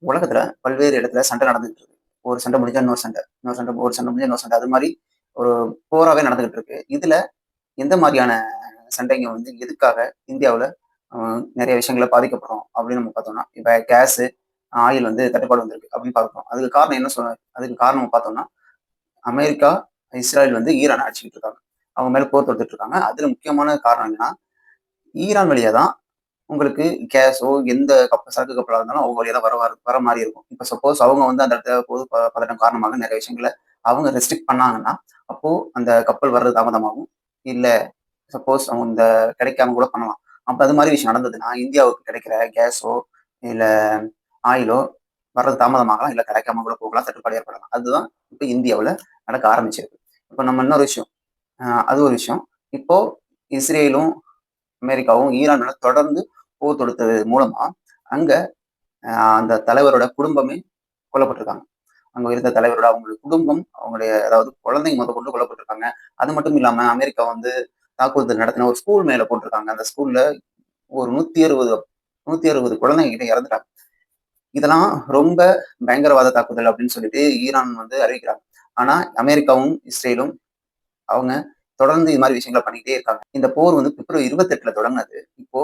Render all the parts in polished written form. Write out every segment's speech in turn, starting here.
உலகத்துல பல்வேறு இடத்துல சண்டை நடந்துகிட்டு இருக்கு. ஒரு சண்டை முடிஞ்சா இன்னொரு சண்டை, இன்னொரு சண்டை ஒரு சண்டை முடிஞ்சா இன்னொரு சண்டை. அது மாரி ஒரு போராவே நடந்துகிட்டு இருக்கு. இதுல எந்த மாரியான சண்டைங்க வந்து எதுக்காக இந்தியாவுல அ நெறைய விஷயங்கள பாதிக்கப்படும் அப்படின்னு நம்ம பார்த்தோம்னா, இப்ப கேஸு, ஆயில் வந்து தட்டுப்பாடு வந்திருக்கு அப்படின்னு பார்க்கிறோம். அதுக்கு காரணம் பார்த்தோம்னா, அமெரிக்கா, இஸ்ராயல் வந்து ஈரான அடிச்சுக்கிட்டு இருக்காங்க. அவங்க மேல போர் தொடுத்துட்டு இருக்காங்க. அதுல முக்கியமான காரணம் என்னன்னா, ஈரான் வழியா தான் உங்களுக்கு கேஸோ, எந்த சரக்கு கப்பலா இருந்தாலும் அவங்க வழியா தான் வர மாரி இருக்கும். இப்ப சப்போஸ் அவங்க வந்து அந்த இடத்துல பொது பதட்டம் காரணமாக நெறைய விஷயங்கள அவங்க ரெஸ்ட்ரிக்ட் பண்ணாங்கன்னா, அப்போ அந்த கப்பல் வர்றது தாமதமாகும். இல்ல சப்போஸ் அவங்க இந்த கிடைக்காம கூட பண்ணலாம். அப்ப அது மாரி விஷயம் நடந்ததுன்னா, இந்தியாவுக்கு கிடைக்கிற கேஸோ, இல்ல ஆயிலோ வர்றது தாமதமாகலாம். இல்ல கிடைக்காம கூட போகலாம். தட்டுப்பாடு ஏற்படலாம். அதுதான் இப்ப இந்தியாவுல நடக்க ஆரம்பிச்சிருக்கு. இப்ப நம்ம இன்னொரு விஷயம், அது ஒரு விஷயம். இப்போ இஸ்ரேலும், அமெரிக்காவும் ஈரான் மேல தொடர்ந்து போர் தொடுத்தது மூலமா, அங்க அந்த தலைவரோட குடும்பமே கொல்லப்பட்டிருக்காங்க. அங்க இருந்த தலைவரோட அவங்களுடைய குடும்பம், அவங்களுடைய அதாவது குழந்தைங்க முதற்கொண்டு கொல்லப்பட்டிருக்காங்க. அது மட்டும் இல்லாம அமெரிக்கா வந்து தாக்குதல் நடத்தின ஒரு ஸ்கூல் மேல போட்டிருக்காங்க. அந்த ஸ்கூல்ல ஒரு 160 குழந்தைங்க கிட்ட இறந்துட்டாங்க. இதெல்லாம் ரொம்ப பயங்கரவாத தாக்குதல் அப்படின்னு சொல்லிட்டு ஈரான் வந்து அறிவிக்கிறாங்க. ஆனா அமெரிக்காவும், இஸ்ரேலும் அவங்க தொடர்ந்து இது மாரி விஷயங்கள பண்ணிக்கிட்டே இருக்காங்க. இந்த போர் வந்து பிப்ரவரி 28ல தொடங்குனது. இப்போ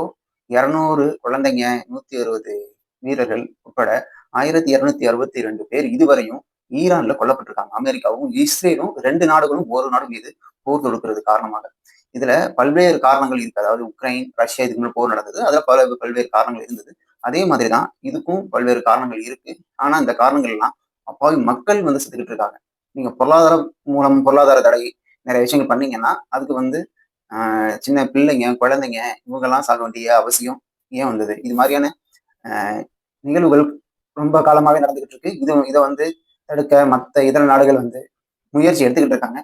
200 குழந்தைங்க, 160 வீரர்கள் உட்பட 1262 பேர் இதுவரையும் ஈரான்ல கொல்லப்பட்டிருக்காங்க. அமெரிக்காவும், இஸ்ரேலும் 2 நாடுகளும் ஒரு நாடு மீது போர் தொடுக்கிறது காரணமாக. இதுல பல்வேறு காரணங்கள் இருக்கு. அதாவது உக்ரைன், ரஷ்யா இதுக்கு முன்னாடி போர் நடந்தது. அதுல பல்வேறு காரணங்கள் இருந்தது. அதே மாதிரி தான் இதுக்கும் பல்வேறு காரணங்கள் இருக்கு. ஆனா இந்த காரணங்கள் எல்லாம் அப்பாவி மக்கள் வந்து செத்துக்கிட்டு இருக்காங்க. நீங்க பொருளாதார தடை நெறைய விஷயங்கள் பண்ணீங்கன்னா, அதுக்கு வந்து சின்ன பிள்ளைங்க, குழந்தைங்க இவங்கலாம் சாக வேண்டிய அவசியம் ஏன் வந்தது? இது மாரியான அ நிகழ்வுகள் ரொம்ப காலமாவே நடந்துகிட்டு இருக்கு. இத வந்து தடுக்க மத்த இதர நாடுகள் வந்து முயற்சி எடுத்துக்கிட்டு இருக்காங்க.